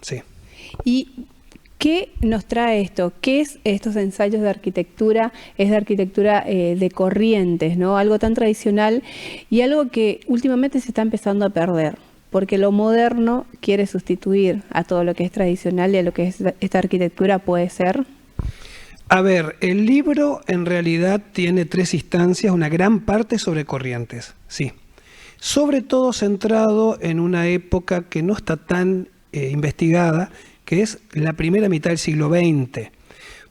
sí. ¿Y qué nos trae esto? ¿Qué es estos ensayos de arquitectura? Es de arquitectura de Corrientes, ¿no? Algo tan tradicional y algo que últimamente se está empezando a perder, porque lo moderno quiere sustituir a todo lo que es tradicional y a lo que es esta arquitectura puede ser. A ver, el libro en realidad tiene 3 instancias, una gran parte sobre Corrientes, sí. Sobre todo centrado en una época que no está tan investigada, que es la primera mitad del siglo XX,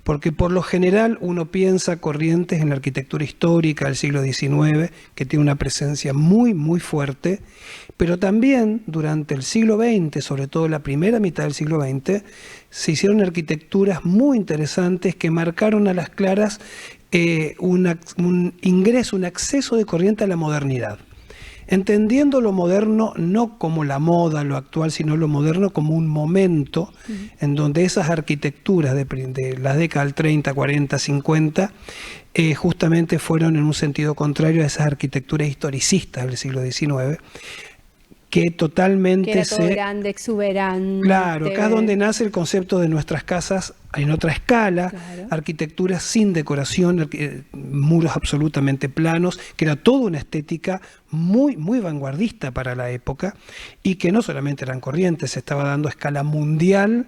porque por lo general uno piensa Corrientes en la arquitectura histórica del siglo XIX, que tiene una presencia muy, muy fuerte, pero también durante el siglo XX, sobre todo la primera mitad del siglo XX, se hicieron arquitecturas muy interesantes que marcaron a las claras un ingreso, un acceso de Corrientes a la modernidad. Entendiendo lo moderno no como la moda, lo actual, sino lo moderno como un momento en donde esas arquitecturas de las décadas del 30, 40, 50 justamente fueron en un sentido contrario a esas arquitecturas historicistas del siglo XIX, que totalmente que era todo grande, exuberante. Claro, acá es donde nace el concepto de nuestras casas en otra escala, Claro. arquitecturas sin decoración, muros absolutamente planos, que era toda una estética muy, muy vanguardista para la época y que no solamente eran Corrientes, se estaba dando a escala mundial,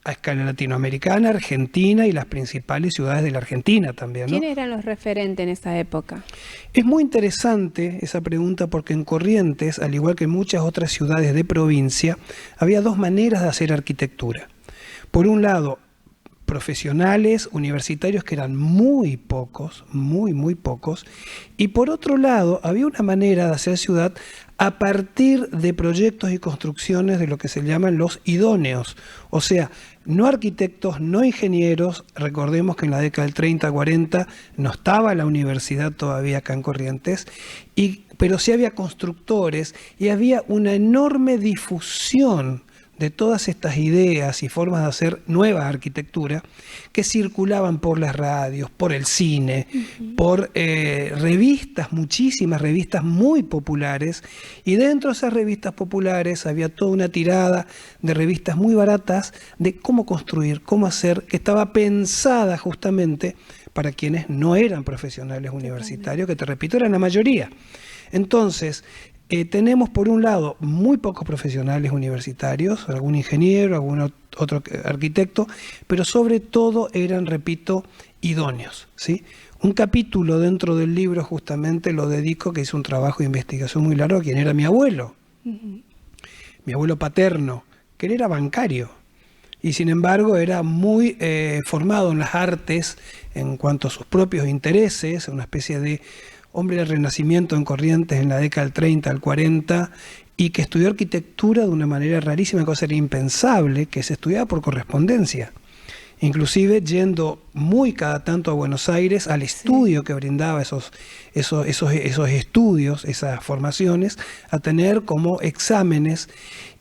a escala latinoamericana, argentina y las principales ciudades de la Argentina también, ¿no? ¿Quiénes eran los referentes en esa época? Es muy interesante esa pregunta porque en Corrientes, al igual que en muchas otras ciudades de provincia, había 2 maneras de hacer arquitectura. Por un lado, profesionales, universitarios, que eran muy pocos, muy, muy pocos, y por otro lado, había una manera de hacer ciudad a partir de proyectos y construcciones de lo que se llaman los idóneos, o sea, no arquitectos, no ingenieros. Recordemos que en la década del 30-40 no estaba la universidad todavía acá en Corrientes, pero sí había constructores y había una enorme difusión de todas estas ideas y formas de hacer nueva arquitectura que circulaban por las radios, por el cine, por revistas, muchísimas revistas muy populares, y dentro de esas revistas populares había toda una tirada de revistas muy baratas de cómo construir, cómo hacer, que estaba pensada justamente para quienes no eran profesionales universitarios, que te repito, eran la mayoría. Entonces, tenemos por un lado muy pocos profesionales universitarios, algún ingeniero, algún otro arquitecto, pero sobre todo eran, repito, idóneos, ¿sí? Un capítulo dentro del libro justamente lo dedico, que hice un trabajo de investigación muy largo, a quien era mi abuelo, mi abuelo paterno, que él era bancario y sin embargo era muy formado en las artes en cuanto a sus propios intereses, una especie de hombre del Renacimiento en Corrientes en la década del 30 al 40, y que estudió arquitectura de una manera rarísima, cosa era impensable, que se estudiaba por correspondencia. Inclusive yendo muy cada tanto a Buenos Aires al estudio que brindaba esos estudios, esas formaciones, a tener como exámenes,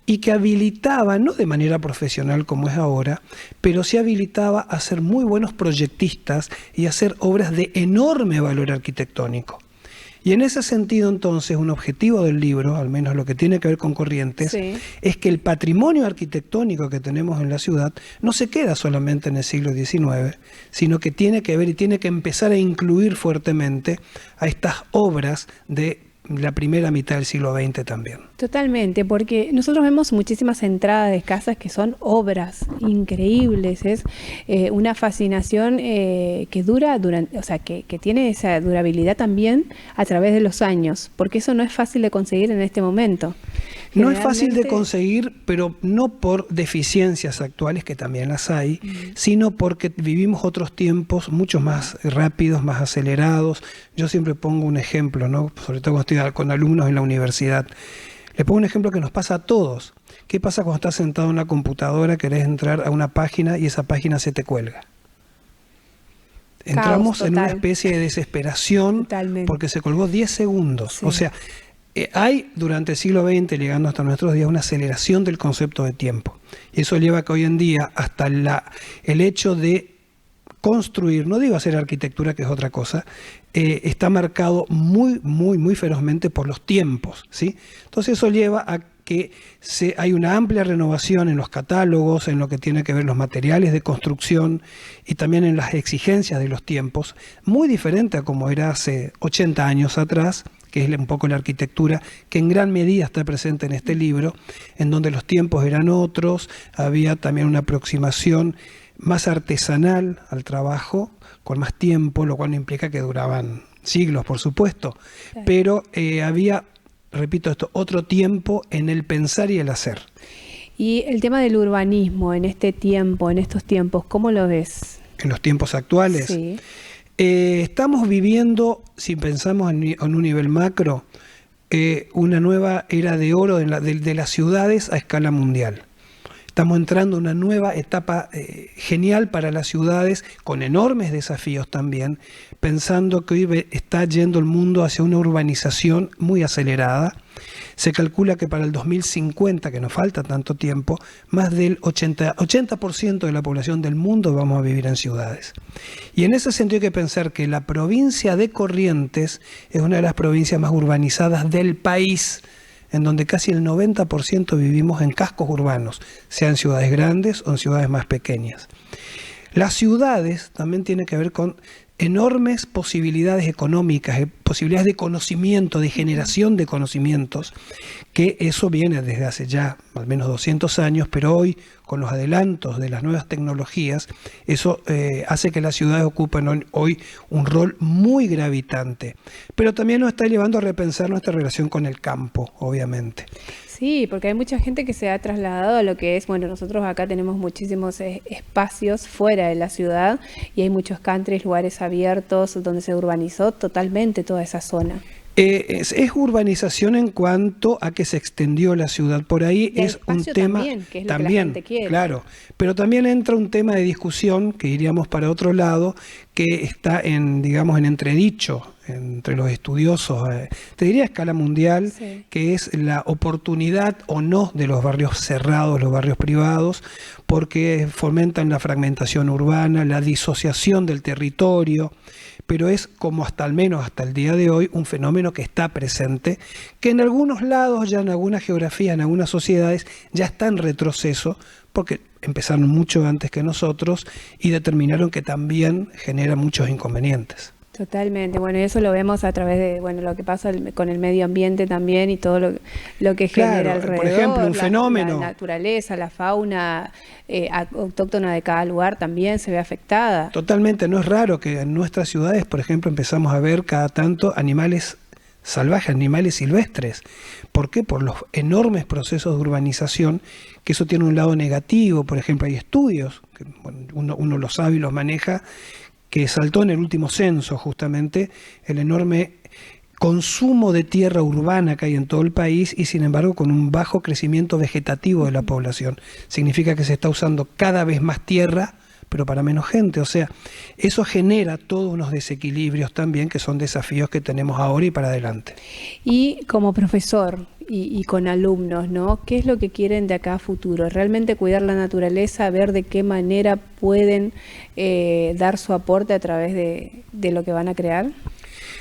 y que habilitaba, no de manera profesional como es ahora, pero sí habilitaba a ser muy buenos proyectistas y a hacer obras de enorme valor arquitectónico. Y en ese sentido, entonces, un objetivo del libro, al menos lo que tiene que ver con Corrientes, es que el patrimonio arquitectónico que tenemos en la ciudad no se queda solamente en el siglo XIX, sino que tiene que ver y tiene que empezar a incluir fuertemente a estas obras de la primera mitad del siglo XX también. Totalmente, porque nosotros vemos muchísimas entradas de casas que son obras increíbles, es una fascinación que dura durante, o sea, que tiene esa durabilidad también a través de los años, porque eso no es fácil de conseguir en este momento. No es fácil de conseguir, pero no por deficiencias actuales, que también las hay, sino porque vivimos otros tiempos mucho más rápidos, más acelerados. Yo siempre pongo un ejemplo, ¿no? Sobre todo cuando estoy con alumnos en la universidad. Le pongo un ejemplo que nos pasa a todos. ¿Qué pasa cuando estás sentado en una computadora, querés entrar a una página y esa página se te cuelga? Entramos en una especie de desesperación porque se colgó 10 segundos. O sea, hay durante el siglo XX, llegando hasta nuestros días, una aceleración del concepto de tiempo. Y eso lleva a que hoy en día hasta el hecho de construir, no digo hacer arquitectura, que es otra cosa, está marcado muy, muy, muy ferozmente por los tiempos, ¿sí? Entonces eso lleva a que hay una amplia renovación en los catálogos, en lo que tiene que ver los materiales de construcción y también en las exigencias de los tiempos, muy diferente a como era hace 80 años atrás, que es un poco la arquitectura que en gran medida está presente en este libro, en donde los tiempos eran otros, había también una aproximación más artesanal al trabajo, con más tiempo, lo cual no implica que duraban siglos, por supuesto, claro. Pero había, repito esto, otro tiempo en el pensar y el hacer. Y el tema del urbanismo en este tiempo, en estos tiempos, ¿cómo lo ves? En los tiempos actuales. Sí. Estamos viviendo, si pensamos en un nivel macro, una nueva era de oro de las ciudades a escala mundial. Estamos entrando en una nueva etapa genial para las ciudades, con enormes desafíos también, pensando que hoy está yendo el mundo hacia una urbanización muy acelerada. Se calcula que para el 2050, que nos falta tanto tiempo, más del 80% de la población del mundo vamos a vivir en ciudades. Y en ese sentido hay que pensar que la provincia de Corrientes es una de las provincias más urbanizadas del país, en donde casi el 90% vivimos en cascos urbanos, sean ciudades grandes o en ciudades más pequeñas. Las ciudades también tienen que ver con enormes posibilidades económicas, posibilidades de conocimiento, de generación de conocimientos, que eso viene desde hace ya al menos 200 años, pero hoy, con los adelantos de las nuevas tecnologías, eso hace que las ciudades ocupen hoy un rol muy gravitante. Pero también nos está llevando a repensar nuestra relación con el campo, obviamente. Sí, porque hay mucha gente que se ha trasladado a lo que es, bueno, nosotros acá tenemos muchísimos espacios fuera de la ciudad y hay muchos countries, lugares abiertos donde se urbanizó totalmente toda esa zona. Es urbanización en cuanto a que se extendió la ciudad. Por ahí es un tema también, que es lo que la gente quiere. Claro, pero también entra un tema de discusión que iríamos para otro lado, que está en, digamos, en entredicho entre los estudiosos, te diría a escala mundial, sí, que es la oportunidad o no de los barrios cerrados, los barrios privados, porque fomentan la fragmentación urbana, la disociación del territorio, pero es como al menos hasta el día de hoy un fenómeno que está presente, que en algunos lados, ya en algunas geografías, en algunas sociedades, ya está en retroceso, porque empezaron mucho antes que nosotros y determinaron que también genera muchos inconvenientes. Totalmente, bueno, y eso lo vemos a través de, bueno, lo que pasa con el medio ambiente también y todo lo que genera alrededor. Por ejemplo, un fenómeno. La naturaleza, la fauna autóctona de cada lugar también se ve afectada. Totalmente, no es raro que en nuestras ciudades, por ejemplo, empezamos a ver cada tanto animales salvajes, animales silvestres. ¿Por qué? Por los enormes procesos de urbanización, que eso tiene un lado negativo. Por ejemplo, hay estudios, que bueno, uno lo sabe y los maneja, que saltó en el último censo justamente el enorme consumo de tierra urbana que hay en todo el país y sin embargo con un bajo crecimiento vegetativo de la población. Significa que se está usando cada vez más tierra, pero para menos gente. O sea, eso genera todos unos desequilibrios también que son desafíos que tenemos ahora y para adelante. Y como profesor y con alumnos, ¿no? ¿Qué es lo que quieren de acá a futuro? ¿Realmente cuidar la naturaleza, ver de qué manera pueden dar su aporte a través de lo que van a crear?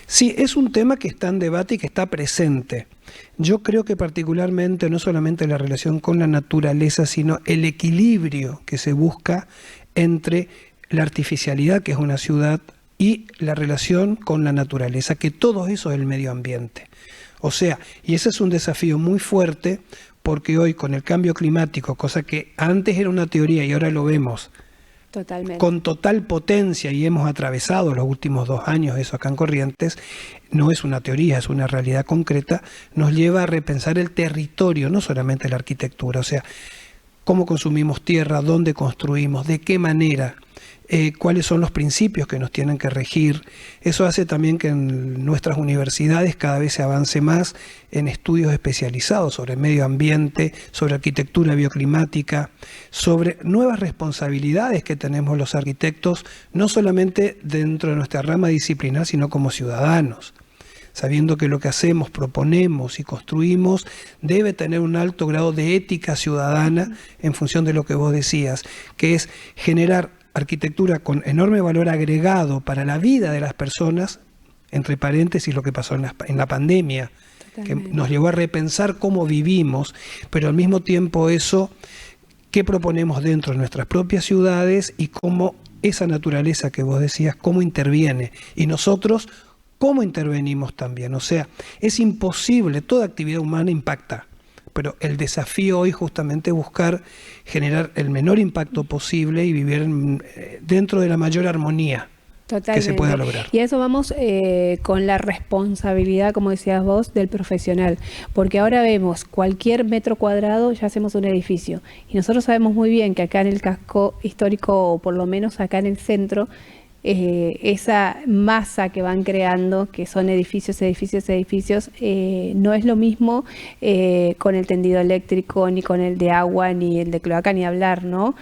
Sí, es un tema que está en debate y que está presente. Yo creo que particularmente no solamente la relación con la naturaleza, sino el equilibrio que se busca entre la artificialidad, que es una ciudad, y la relación con la naturaleza, que todo eso es el medio ambiente. O sea, y ese es un desafío muy fuerte, porque hoy con el cambio climático, cosa que antes era una teoría y ahora lo vemos totalmente, con total potencia y hemos atravesado los últimos 2 años eso acá en Corrientes, no es una teoría, es una realidad concreta, nos lleva a repensar el territorio, no solamente la arquitectura, o sea, cómo consumimos tierra, dónde construimos, de qué manera, cuáles son los principios que nos tienen que regir. Eso hace también que en nuestras universidades cada vez se avance más en estudios especializados sobre medio ambiente, sobre arquitectura bioclimática, sobre nuevas responsabilidades que tenemos los arquitectos, no solamente dentro de nuestra rama disciplinar, sino como ciudadanos, sabiendo que lo que hacemos, proponemos y construimos debe tener un alto grado de ética ciudadana en función de lo que vos decías, que es generar arquitectura con enorme valor agregado para la vida de las personas, entre paréntesis lo que pasó en la pandemia. que nos llevó a repensar cómo vivimos, pero al mismo tiempo eso, qué proponemos dentro de nuestras propias ciudades y cómo esa naturaleza que vos decías, cómo interviene. Y nosotros, cómo intervenimos también. O sea, es imposible, toda actividad humana impacta. Pero el desafío hoy justamente es buscar generar el menor impacto posible y vivir dentro de la mayor armonía que se pueda lograr. Y a eso vamos con la responsabilidad, como decías vos, del profesional. Porque ahora vemos cualquier metro cuadrado, ya hacemos un edificio. Y nosotros sabemos muy bien que acá en el casco histórico, o por lo menos acá en el centro, esa masa que van creando, que son edificios, no es lo mismo con el tendido eléctrico, ni con el de agua, ni el de cloaca, ni hablar, ¿no?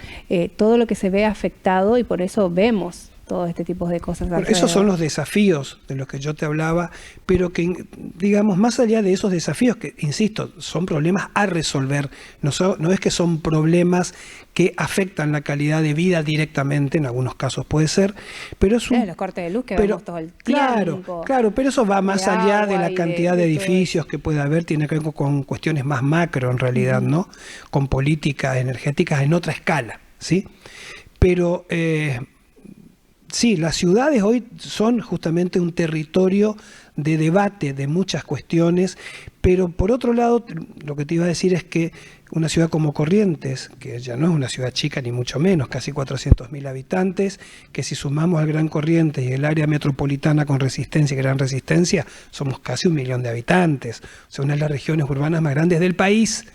Todo lo que se ve afectado, y por eso vemos todo este tipo de cosas. Bueno, esos son los desafíos de los que yo te hablaba, pero que, digamos, más allá de esos desafíos, que, insisto, son problemas a resolver, no es que son problemas que afectan la calidad de vida directamente, en algunos casos puede ser, pero es un... los cortes de luz que vemos todo el tiempo. Claro, pero eso va más allá de la cantidad de edificios que puede haber, tiene que ver con cuestiones más macro en realidad, ¿no? Con políticas energéticas en otra escala, ¿sí? Pero... sí, las ciudades hoy son justamente un territorio de debate de muchas cuestiones, pero por otro lado, lo que te iba a decir es que una ciudad como Corrientes, que ya no es una ciudad chica ni mucho menos, casi 400.000 habitantes, que si sumamos al Gran Corrientes y el área metropolitana con Resistencia y Gran Resistencia, somos casi 1 millón de habitantes, o sea, una de las regiones urbanas más grandes del país.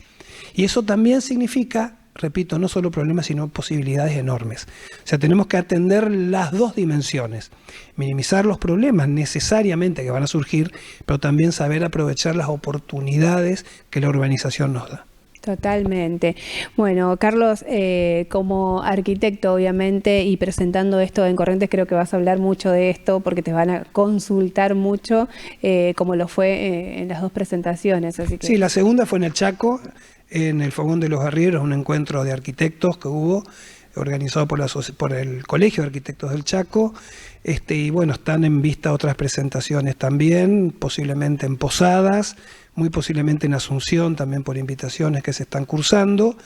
Y eso también significa, repito, no solo problemas, sino posibilidades enormes. O sea, tenemos que atender las dos dimensiones. Minimizar los problemas necesariamente que van a surgir, pero también saber aprovechar las oportunidades que la urbanización nos da. Totalmente. Bueno, Carlos, como arquitecto, obviamente, y presentando esto en Corrientes, creo que vas a hablar mucho de esto porque te van a consultar mucho, como lo fue en las dos presentaciones. Así que... Sí, la segunda fue en el Chaco, en el Fogón de los Arrieros, un encuentro de arquitectos que hubo, organizado por el Colegio de Arquitectos del Chaco, y bueno, están en vista otras presentaciones también, posiblemente en Posadas, muy posiblemente en Asunción, también por invitaciones que se están cursando,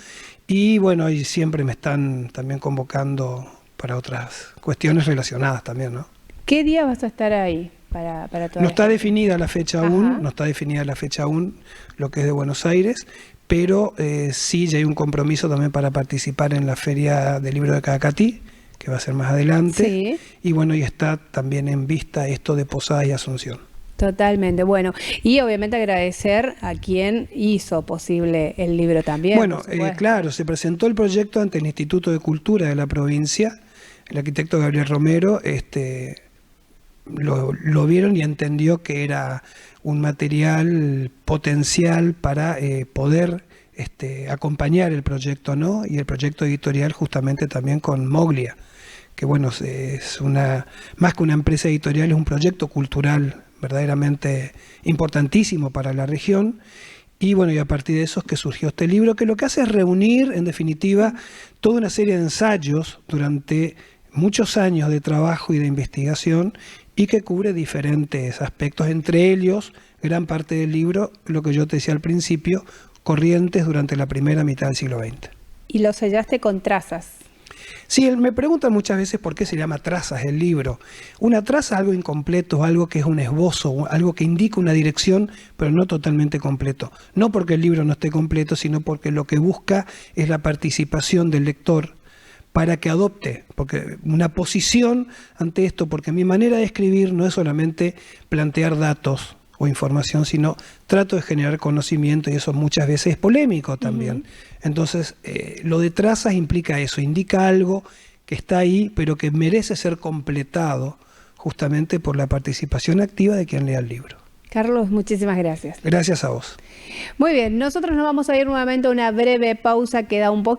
y bueno, y siempre me están también convocando para otras cuestiones relacionadas también, ¿no? ¿Qué día vas a estar ahí para toda No está definida la fecha aún, no está definida la fecha aún, lo que es de Buenos Aires, pero sí ya hay un compromiso también para participar en la Feria del Libro de Cacatí, que va a ser más adelante, sí. Y bueno, y está también en vista esto de Posadas y Asunción. Totalmente, bueno, y obviamente agradecer a quien hizo posible el libro también. Bueno, claro, se presentó el proyecto ante el Instituto de Cultura de la provincia, el arquitecto Gabriel Romero, lo vieron y entendió que era un material potencial para poder acompañar el proyecto, ¿no? Y el proyecto editorial justamente también con Moglia, que bueno, es más que una empresa editorial, es un proyecto cultural verdaderamente importantísimo para la región. Y bueno, y a partir de eso es que surgió este libro, que lo que hace es reunir, en definitiva, toda una serie de ensayos durante muchos años de trabajo y de investigación, y que cubre diferentes aspectos, entre ellos, gran parte del libro, lo que yo te decía al principio, Corrientes durante la primera mitad del siglo XX. Y lo sellaste con trazas. Sí, me preguntan muchas veces por qué se llama trazas el libro. Una traza es algo incompleto, algo que es un esbozo, algo que indica una dirección, pero no totalmente completo. No porque el libro no esté completo, sino porque lo que busca es la participación del lector para que adopte, porque una posición ante esto, porque mi manera de escribir no es solamente plantear datos o información, sino trato de generar conocimiento, y eso muchas veces es polémico también. Entonces, lo de trazas implica eso, indica algo que está ahí, pero que merece ser completado justamente por la participación activa de quien lea el libro. Carlos, muchísimas gracias. Gracias a vos. Muy bien, nosotros nos vamos a ir nuevamente a una breve pausa, queda un poco.